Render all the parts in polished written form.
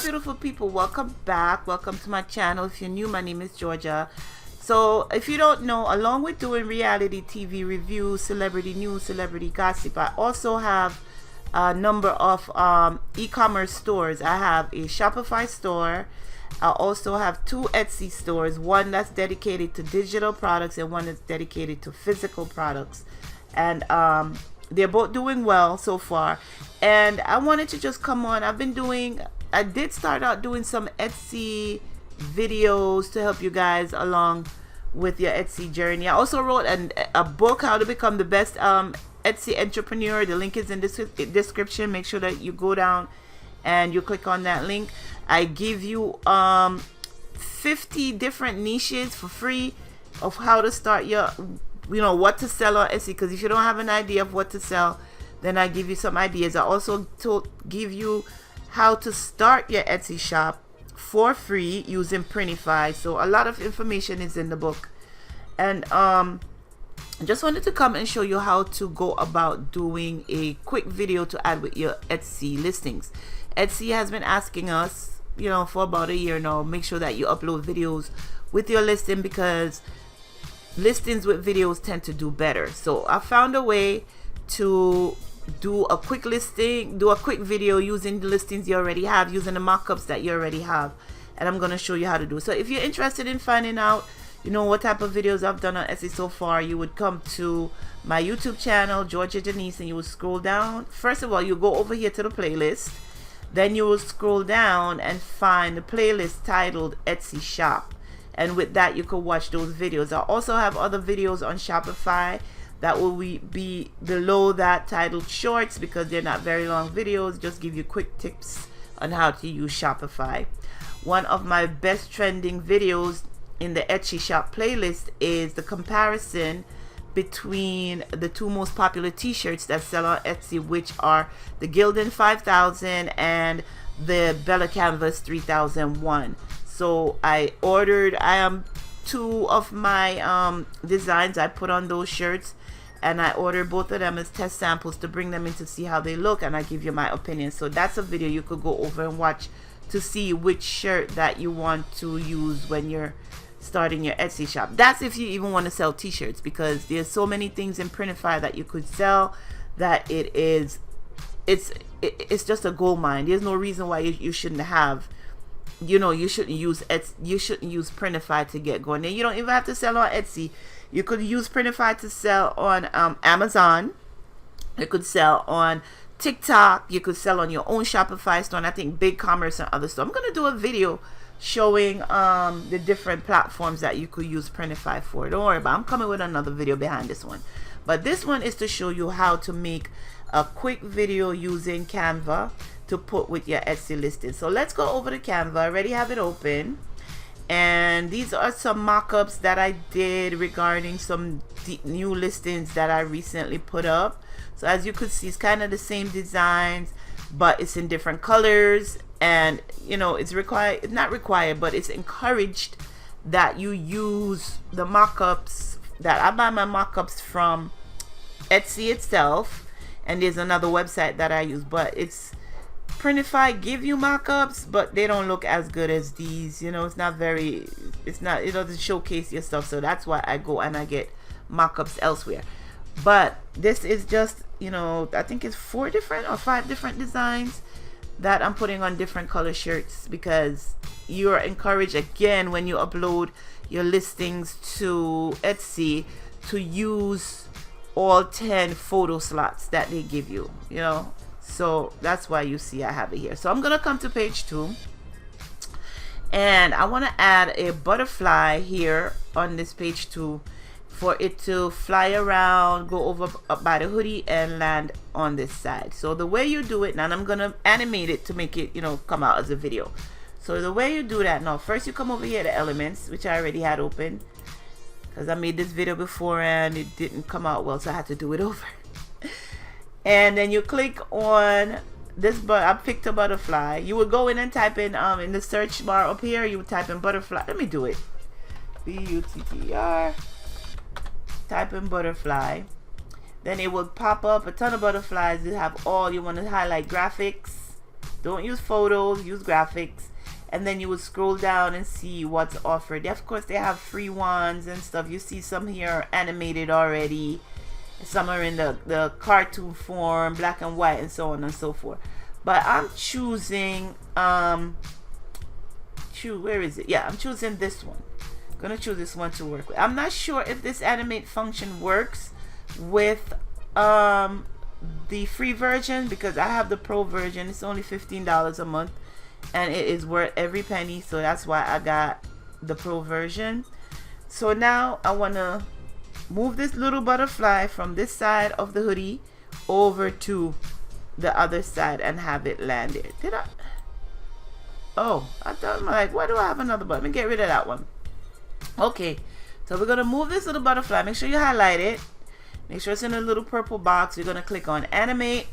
beautiful people, welcome back. Welcome to my channel. If you're new, my name is Georgia. So if you don't know, along with doing reality TV reviews, celebrity news, celebrity gossip, I also have a number of e-commerce stores. I have a Shopify store. I also have two Etsy stores, one that's dedicated to digital products and one that's dedicated to physical products. And they're both doing well so far. And I wanted to just come on. I did start out doing some Etsy videos to help you guys along with your Etsy journey. I also wrote a book, How to Become the Best Etsy Entrepreneur. The link is in the description. Make sure that you go down and you click on that link. I give you 50 different niches for free of how to start your, what to sell on Etsy. Because if you don't have an idea of what to sell, then I give you some ideas. I also give you how to start your Etsy shop for free using Printify. So a lot of information is in the book. And I just wanted to come and show you how to go about doing a quick video to add with your Etsy listings. Etsy has been asking us, for about a year now, make sure that you upload videos with your listing because listings with videos tend to do better. So I found a way to do a quick video using the listings you already have, using the markups that you already have, and I'm going to show you how to do it. So if you're interested in finding out what type of videos I've done on Etsy so far, you would come to my YouTube channel, Georgia Denise, and you will scroll down. First of all, you go over here to the playlist, then you will scroll down and find the playlist titled Etsy Shop, and with that you can watch those videos. I also have other videos on Shopify that will be below that, titled Shorts, because they're not very long videos, just give you quick tips on how to use Shopify. One of my best trending videos in the Etsy Shop playlist is the comparison between the two most popular t-shirts that sell on Etsy, which are the Gildan 5000 and the Bella Canvas 3001. So I am two of my designs I put on those shirts, and I ordered both of them as test samples to bring them in to see how they look, and I give you my opinion. So that's a video you could go over and watch to see which shirt that you want to use when you're starting your Etsy shop. That's if you even want to sell t-shirts, because there's so many things in Printify that you could sell that it's just a gold mine. There's no reason why you shouldn't have, you shouldn't use Printify to get going. And you don't even have to sell on Etsy. You could use Printify to sell on Amazon. You could sell on TikTok. You could sell on your own Shopify store, and I think BigCommerce and other stuff. I'm going to do a video showing the different platforms that you could use Printify for. Don't worry about it. I'm coming with another video behind this one. But this one is to show you how to make a quick video using Canva to put with your Etsy listing. So let's go over to Canva. I already have it open. And these are some mock-ups that I did regarding some new listings that I recently put up. So as you could see, it's kind of the same designs, but it's in different colors. And it's not required, but it's encouraged that you use the mock-ups. That I buy my mock-ups from Etsy itself, and there's another website that I use, but it's Printify give you mock-ups, but they don't look as good as these. It doesn't showcase your stuff. So that's why I go and I get mock-ups elsewhere. But this is just, I think it's 4 different or 5 different designs that I'm putting on different color shirts, because you are encouraged, again, when you upload your listings to Etsy, to use all 10 photo slots that they give you, So that's why you see I have it here. So I'm going to come to page 2. And I want to add a butterfly here on this page 2 for it to fly around, go over up by the hoodie, and land on this side. So the way you do it, now I'm going to animate it to make it, come out as a video. So the way you do that now, first you come over here to elements, which I already had open, because I made this video before and it didn't come out well, so I had to do it over. And then you click on this, but I picked a butterfly. You would go in and type in the search bar up here, you would type in butterfly. Let me do it. BUTTR. Type in butterfly. Then it will pop up a ton of butterflies. You have all, you want to highlight graphics. Don't use photos, use graphics. And then you would scroll down and see what's offered. Of course, they have free ones and stuff. You see some here animated already. Some are in the cartoon form, black and white, and so on and so forth. But I'm choosing, where is it? Yeah, I'm choosing this one. I'm gonna choose this one to work with. I'm not sure if this animate function works with the free version, because I have the pro version. It's only $15 a month, and it is worth every penny. So that's why I got the pro version. So now I want to move this little butterfly from this side of the hoodie over to the other side and have it landed. Did I? Oh, I thought, I'm like, why do I have another button? Let me get rid of that one. Okay, so we're gonna move this little butterfly. Make sure you highlight it. Make sure it's in a little purple box. You're gonna click on animate.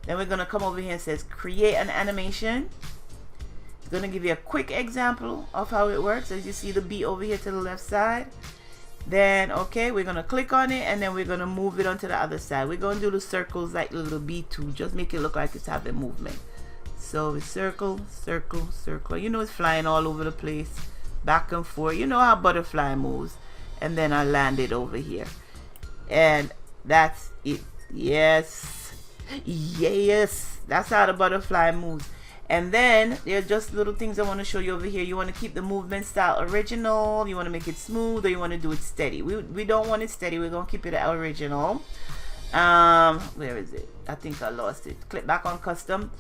Then we're gonna come over here and says create an animation. It's gonna give you a quick example of how it works. As you see the B over here to the left side. Then okay, we're gonna click on it, and then we're gonna move it onto the other side. We're gonna do the circles like the little B2, just make it look like it's having movement. So it's circle, circle, circle. You know, it's flying all over the place, back and forth. You know how butterfly moves. And then I land it over here, and that's it. Yes, yes, that's how the butterfly moves. And then there are just little things I want to show you over here. You want to keep the movement style original. You want to make it smooth, or you want to do it steady. We don't want it steady. We're going to keep it original. Where is it? I think I lost it. Click back on custom.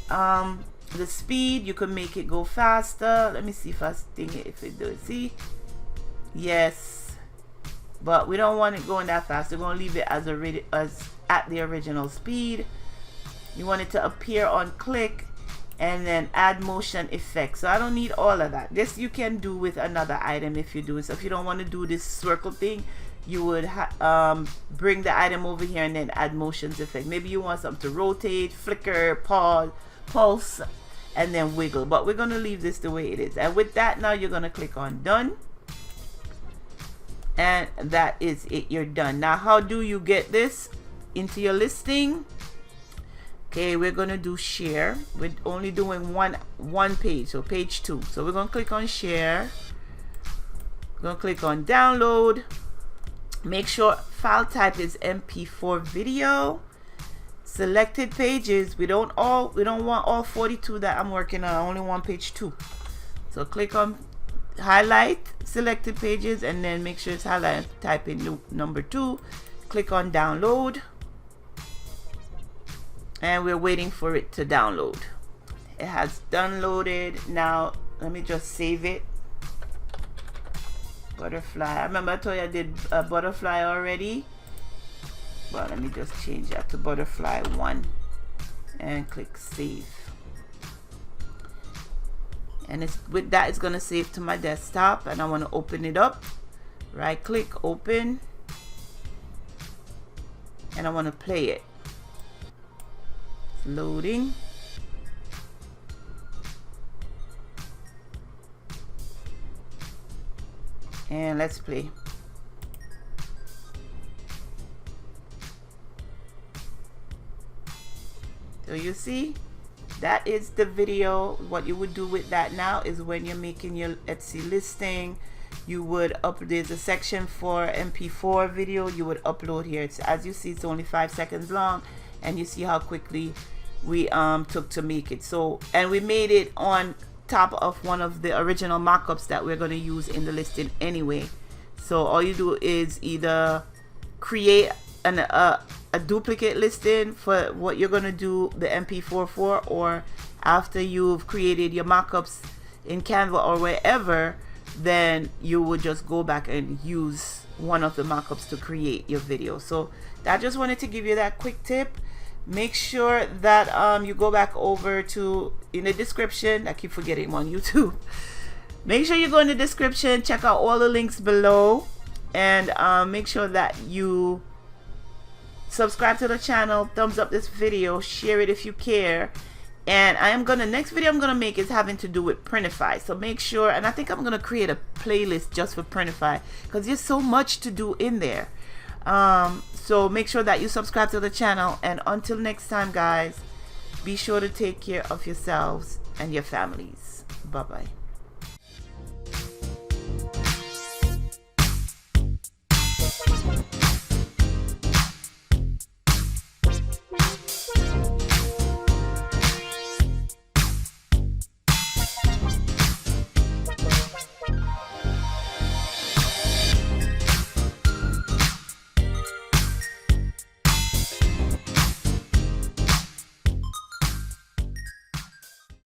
The speed, you can make it go faster. Let me see if I think it, if it does. See? Yes. But we don't want it going that fast. We're going to leave it as at the original speed. You want it to appear on click, and then add motion effects. So I don't need all of that. This you can do with another item if you do it. So if you don't want to do this circle thing, you would bring the item over here and then add motions effect. Maybe you want something to rotate, flicker, pulse, and then wiggle. But we're going to leave this the way it is. And with that, now you're going to click on done. And that is it. You're done. Now, how do you get this into your listing? Okay, we're gonna do share. We're only doing one page, so page 2. So we're gonna click on share. We're gonna click on download. Make sure file type is MP4 video. Selected pages. We don't want all 42 that I'm working on. I only want page 2. So click on highlight selected pages, and then make sure it's highlighted. Type in number 2. Click on download. And we're waiting for it to download. It has downloaded. Now let me just save it. Butterfly. I remember I told you I did a butterfly already, but let me just change that to butterfly 1 and click save. And it's with that, it's gonna save to my desktop, and I want to open it up. Right click, open, and I want to play it. Loading. And let's play. So you see, that is the video. What you would do with that now is when you're making your Etsy listing, you would there's a section for MP4 video. You would upload here. It's, as you see, it's only 5 seconds long, and you see how quickly we took to make it. So, and we made it on top of one of the original markups that we're going to use in the listing anyway. So all you do is either create a duplicate listing for what you're going to do the MP4 for, or after you've created your markups in Canva or wherever, then you would just go back and use one of the markups to create your video. So I just wanted to give you that quick tip. Make sure that you go back over to in the description. I keep forgetting I'm on YouTube. Make sure you go in the description, check out all the links below, and make sure that you subscribe to the channel, thumbs up this video, share it if you care. And next video I'm gonna make is having to do with Printify. So make sure, and I think I'm gonna create a playlist just for Printify, because there's so much to do in there. So make sure that you subscribe to the channel, and until next time, guys, Be sure to take care of yourselves and your families. Bye-bye.